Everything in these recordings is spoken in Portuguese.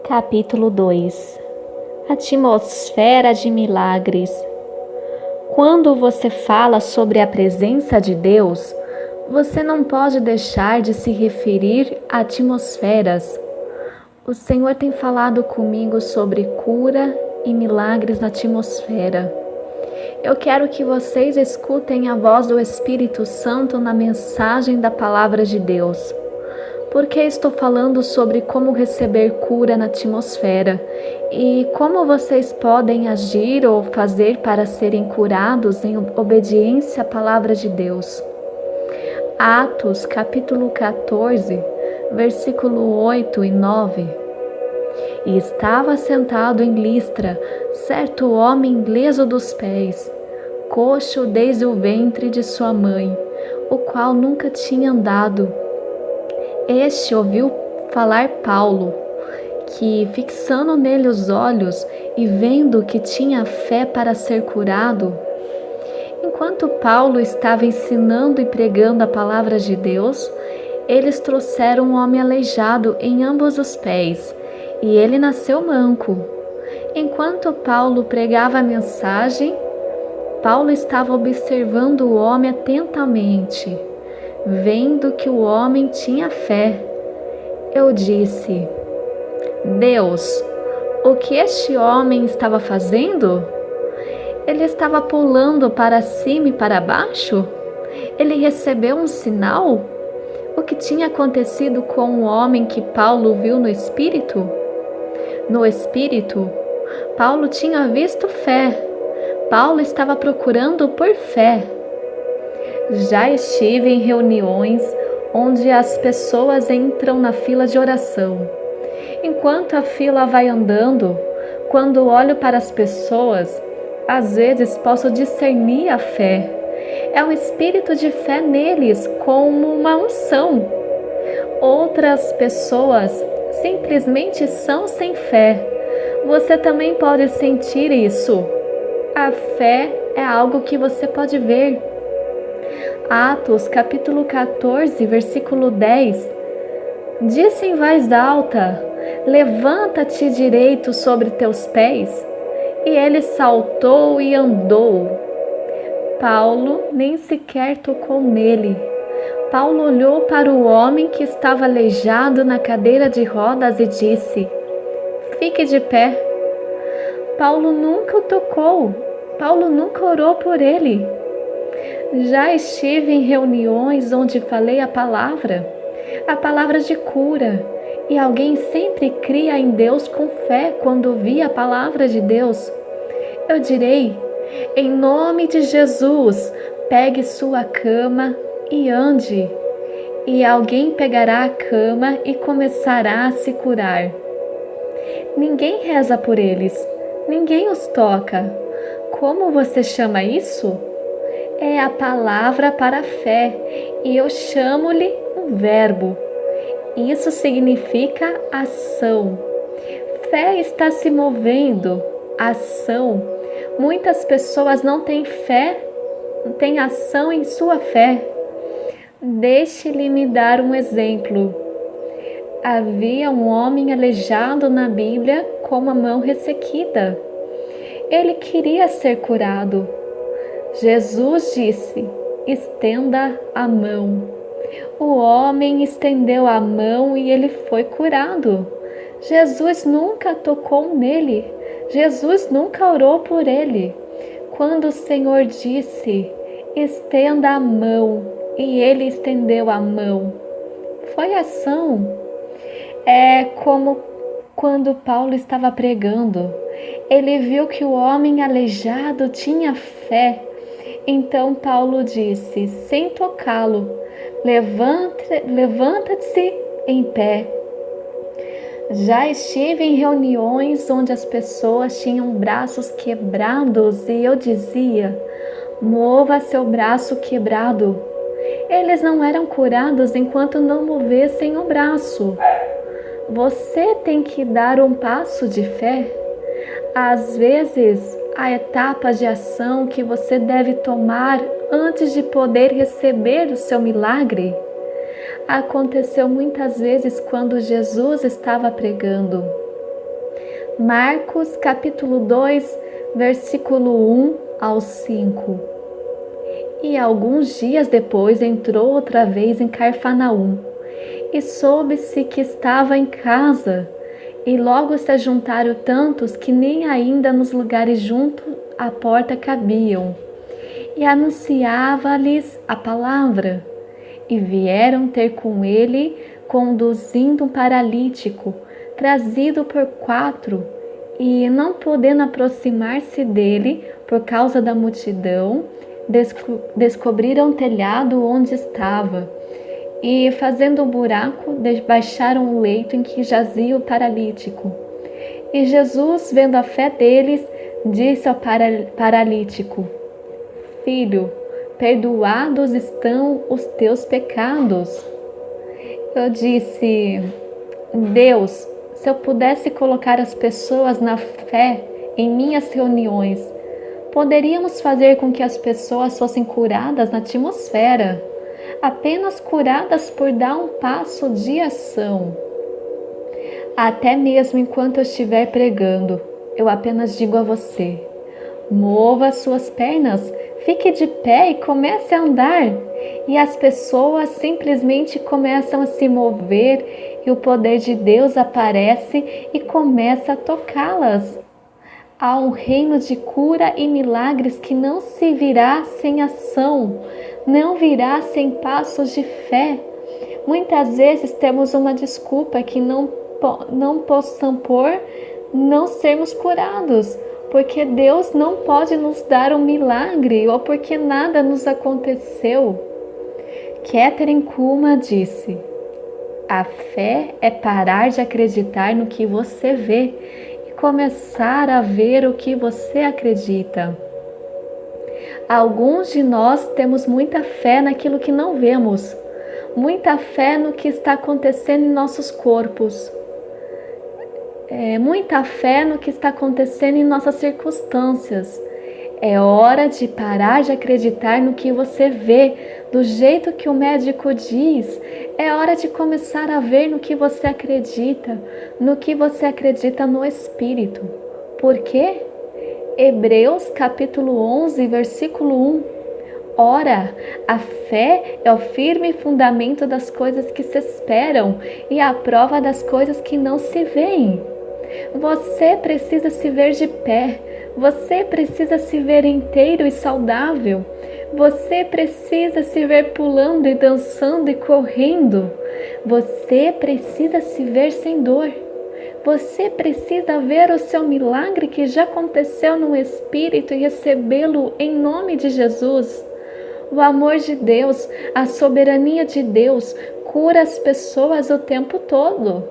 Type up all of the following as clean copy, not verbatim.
Capítulo 2. Atmosfera de milagres. Quando você fala sobre a presença de Deus, você não pode deixar de se referir a atmosferas. O Senhor tem falado comigo sobre cura e milagres na atmosfera. Eu quero que vocês escutem a voz do Espírito Santo na mensagem da Palavra de Deus. Porque estou falando sobre como receber cura na atmosfera e como vocês podem agir ou fazer para serem curados em obediência à palavra de Deus. Atos, capítulo 14, versículo 8 e 9. E estava sentado em Listra certo homem leso dos pés, coxo desde o ventre de sua mãe, o qual nunca tinha andado. Este ouviu falar Paulo, que, fixando nele os olhos e vendo que tinha fé para ser curado, enquanto Paulo estava ensinando e pregando a palavra de Deus, eles trouxeram um homem aleijado em ambos os pés, e ele nasceu manco. Enquanto Paulo pregava a mensagem, Paulo estava observando o homem atentamente. Vendo que o homem tinha fé, eu disse: Deus, o que este homem estava fazendo? Ele estava pulando para cima e para baixo? Ele recebeu um sinal? O que tinha acontecido com o homem que Paulo viu no Espírito? No Espírito, Paulo tinha visto fé. Paulo estava procurando por fé. Já estive em reuniões onde as pessoas entram na fila de oração. Enquanto a fila vai andando, quando olho para as pessoas, às vezes posso discernir a fé. É um espírito de fé neles, como uma unção. Outras pessoas simplesmente são sem fé. Você também pode sentir isso. A fé é algo que você pode ver. Atos, capítulo 14, versículo 10, disse em voz alta: levanta-te direito sobre teus pés. E ele saltou e andou. Paulo nem sequer tocou nele. Paulo olhou para o homem que estava aleijado na cadeira de rodas e disse: fique de pé. Paulo nunca o tocou. Paulo nunca orou por ele. Já estive em reuniões onde falei a palavra de cura, e alguém sempre cria em Deus com fé quando ouvir a palavra de Deus. Eu direi: em nome de Jesus, pegue sua cama e ande. E alguém pegará a cama e começará a se curar. Ninguém reza por eles, ninguém os toca. Como você chama isso? É a palavra para a fé, e eu chamo-lhe um verbo. Isso significa ação. Fé está se movendo, ação. Muitas pessoas não têm fé, têm ação em sua fé. Deixe-lhe me dar um exemplo. Havia um homem aleijado na Bíblia com a mão ressequida. Ele queria ser curado. Jesus disse: estenda a mão. O homem estendeu a mão e ele foi curado. Jesus nunca tocou nele. Jesus nunca orou por ele. Quando o Senhor disse: estenda a mão, e ele estendeu a mão, foi ação. É como quando Paulo estava pregando. Ele viu que o homem aleijado tinha fé. Então Paulo disse, sem tocá-lo: levanta-te em pé. Já estive em reuniões onde as pessoas tinham braços quebrados e eu dizia: mova seu braço quebrado. Eles não eram curados enquanto não movessem o braço. Você tem que dar um passo de fé. Às vezes, a etapa de ação que você deve tomar antes de poder receber o seu milagre aconteceu muitas vezes quando Jesus estava pregando. Marcos capítulo 2, versículo 1 ao 5. E alguns dias depois entrou outra vez em Cafarnaum, e soube-se que estava em casa, e logo se ajuntaram tantos que nem ainda nos lugares junto à porta cabiam. E anunciava-lhes a palavra. E vieram ter com ele, conduzindo um paralítico, trazido por 4, e não podendo aproximar-se dele por causa da multidão, descobriram o telhado onde estava, e fazendo um buraco, baixaram o leito em que jazia o paralítico. E Jesus, vendo a fé deles, disse ao paralítico: Filho, perdoados estão os teus pecados. Eu disse: Deus, se eu pudesse colocar as pessoas na fé em minhas reuniões, poderíamos fazer com que as pessoas fossem curadas na atmosfera, apenas curadas por dar um passo de ação. Até mesmo enquanto eu estiver pregando, eu apenas digo a você: mova suas pernas, fique de pé e comece a andar. E as pessoas simplesmente começam a se mover e o poder de Deus aparece e começa a tocá-las. Há um reino de cura e milagres que não se virá sem ação, não virá sem passos de fé. Muitas vezes temos uma desculpa que não possam por não sermos curados, porque Deus não pode nos dar um milagre ou porque nada nos aconteceu. Kathryn Kuhlman disse: a fé é parar de acreditar no que você vê e começar a ver o que você acredita. Alguns de nós temos muita fé naquilo que não vemos, muita fé no que está acontecendo em nossos corpos, muita fé no que está acontecendo em nossas circunstâncias. É hora de parar de acreditar no que você vê, do jeito que o médico diz. É hora de começar a ver no que você acredita no Espírito. Por quê? Hebreus capítulo 11, versículo 1. Ora, a fé é o firme fundamento das coisas que se esperam e a prova das coisas que não se veem. Você precisa se ver de pé. Você precisa se ver inteiro e saudável. Você precisa se ver pulando e dançando e correndo. Você precisa se ver sem dor. Você precisa ver o seu milagre que já aconteceu no Espírito e recebê-lo em nome de Jesus. O amor de Deus, a soberania de Deus cura as pessoas o tempo todo,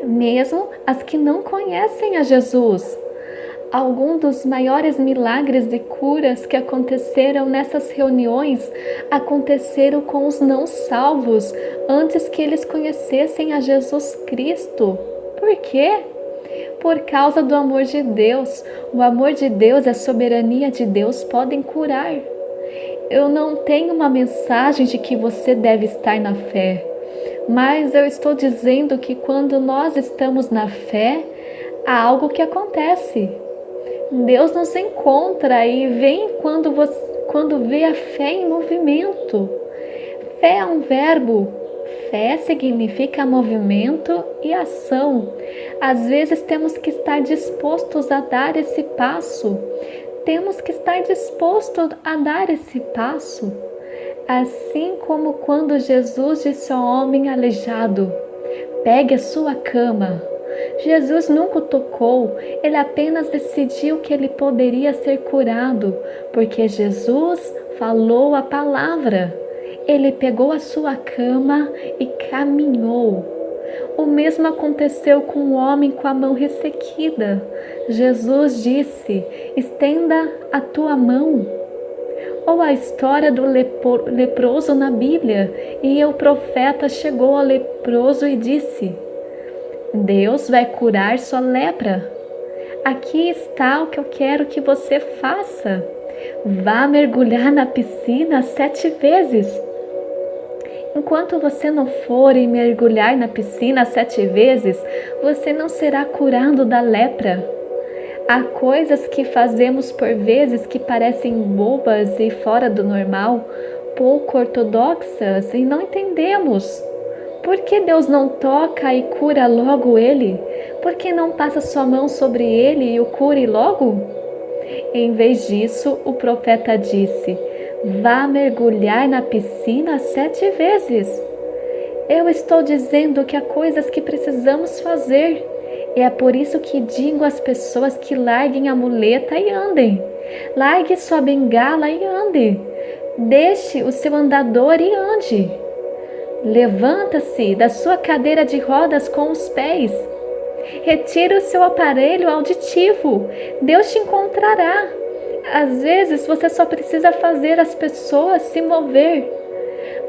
mesmo as que não conhecem a Jesus. Alguns dos maiores milagres e curas que aconteceram nessas reuniões aconteceram com os não salvos antes que eles conhecessem a Jesus Cristo. Por quê? Por causa do amor de Deus. O amor de Deus e a soberania de Deus podem curar. Eu não tenho uma mensagem de que você deve estar na fé, mas eu estou dizendo que quando nós estamos na fé, há algo que acontece. Deus nos encontra e vem quando vê a fé em movimento. Fé é um verbo. Fé significa movimento e ação. Às vezes temos que estar dispostos a dar esse passo. Temos que estar dispostos a dar esse passo. Assim como quando Jesus disse ao homem aleijado: pegue a sua cama. Jesus nunca o tocou, ele apenas decidiu que ele poderia ser curado, porque Jesus falou a palavra. Ele pegou a sua cama e caminhou. O mesmo aconteceu com o homem com a mão ressequida. Jesus disse: estenda a tua mão. Ou a história do leproso na Bíblia, e o profeta chegou ao leproso e disse: Deus vai curar sua lepra. Aqui está o que eu quero que você faça. Vá mergulhar na piscina 7 vezes. Enquanto você não for e mergulhar na piscina 7 vezes, você não será curado da lepra. Há coisas que fazemos por vezes que parecem bobas e fora do normal, pouco ortodoxas, e não entendemos. Por que Deus não toca e cura logo ele? Por que não passa sua mão sobre ele e o cure logo? Em vez disso, o profeta disse: vá mergulhar na piscina 7 vezes. Eu estou dizendo que há coisas que precisamos fazer. E é por isso que digo às pessoas que larguem a muleta e andem. Largue sua bengala e ande. Deixe o seu andador e ande. Levanta-se da sua cadeira de rodas com os pés. Retire o seu aparelho auditivo. Deus te encontrará. Às vezes você só precisa fazer as pessoas se mover.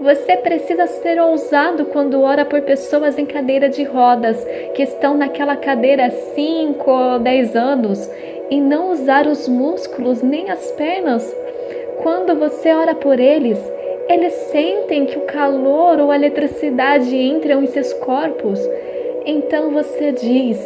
Você precisa ser ousado quando ora por pessoas em cadeira de rodas, que estão naquela cadeira há 5 ou 10 anos, e não usar os músculos nem as pernas. Quando você ora por eles, eles sentem que o calor ou a eletricidade entram em seus corpos. Então você diz: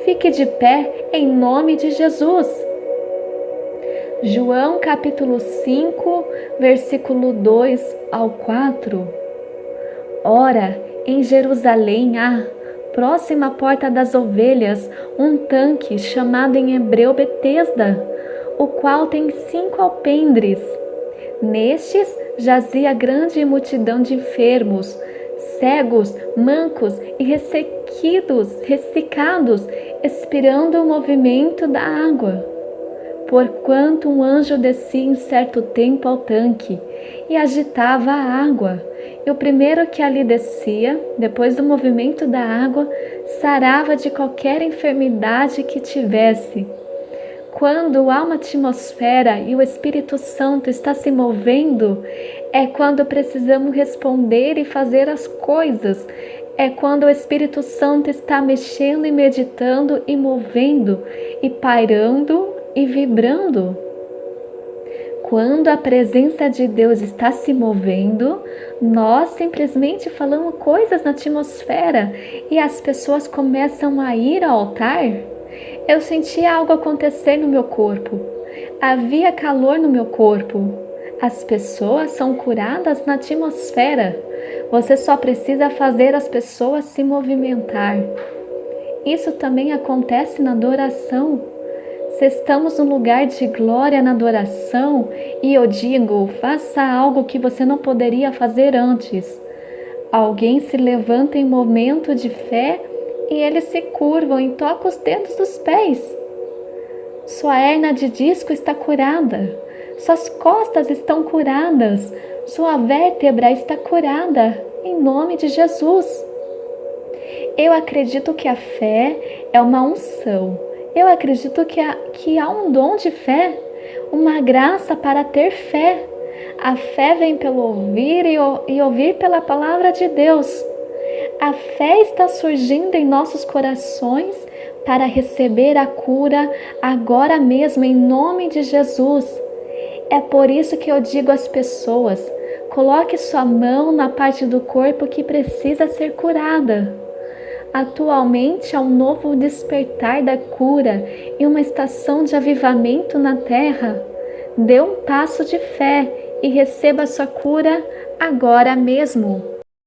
fique de pé em nome de Jesus. João capítulo 5, versículo 2 ao 4. Ora, em Jerusalém há, próxima à porta das ovelhas, um tanque chamado em hebreu Betesda, o qual tem 5 alpendres. Nestes jazia grande multidão de enfermos, cegos, mancos e ressecados, esperando o movimento da água. Porquanto um anjo descia em certo tempo ao tanque e agitava a água, e o primeiro que ali descia, depois do movimento da água, sarava de qualquer enfermidade que tivesse. Quando há uma atmosfera e o Espírito Santo está se movendo, é quando precisamos responder e fazer as coisas. É quando o Espírito Santo está mexendo e meditando e movendo e pairando e vibrando. Quando a presença de Deus está se movendo, nós simplesmente falamos coisas na atmosfera e as pessoas começam a ir ao altar. Eu sentia algo acontecer no meu corpo. Havia calor no meu corpo. As pessoas são curadas na atmosfera. Você só precisa fazer as pessoas se movimentar. Isso também acontece na adoração. Se estamos num lugar de glória na adoração, e eu digo, faça algo que você não poderia fazer antes. Alguém se levanta em momento de fé e eles se curvam e tocam os dedos dos pés. Sua hernia de disco está curada. Suas costas estão curadas. Sua vértebra está curada, em nome de Jesus. Eu acredito que a fé é uma unção. Eu acredito que há um dom de fé, uma graça para ter fé. A fé vem pelo ouvir e ouvir pela palavra de Deus. A fé está surgindo em nossos corações para receber a cura agora mesmo, em nome de Jesus. É por isso que eu digo às pessoas: coloque sua mão na parte do corpo que precisa ser curada. Atualmente há um novo despertar da cura e uma estação de avivamento na terra. Dê um passo de fé e receba sua cura agora mesmo.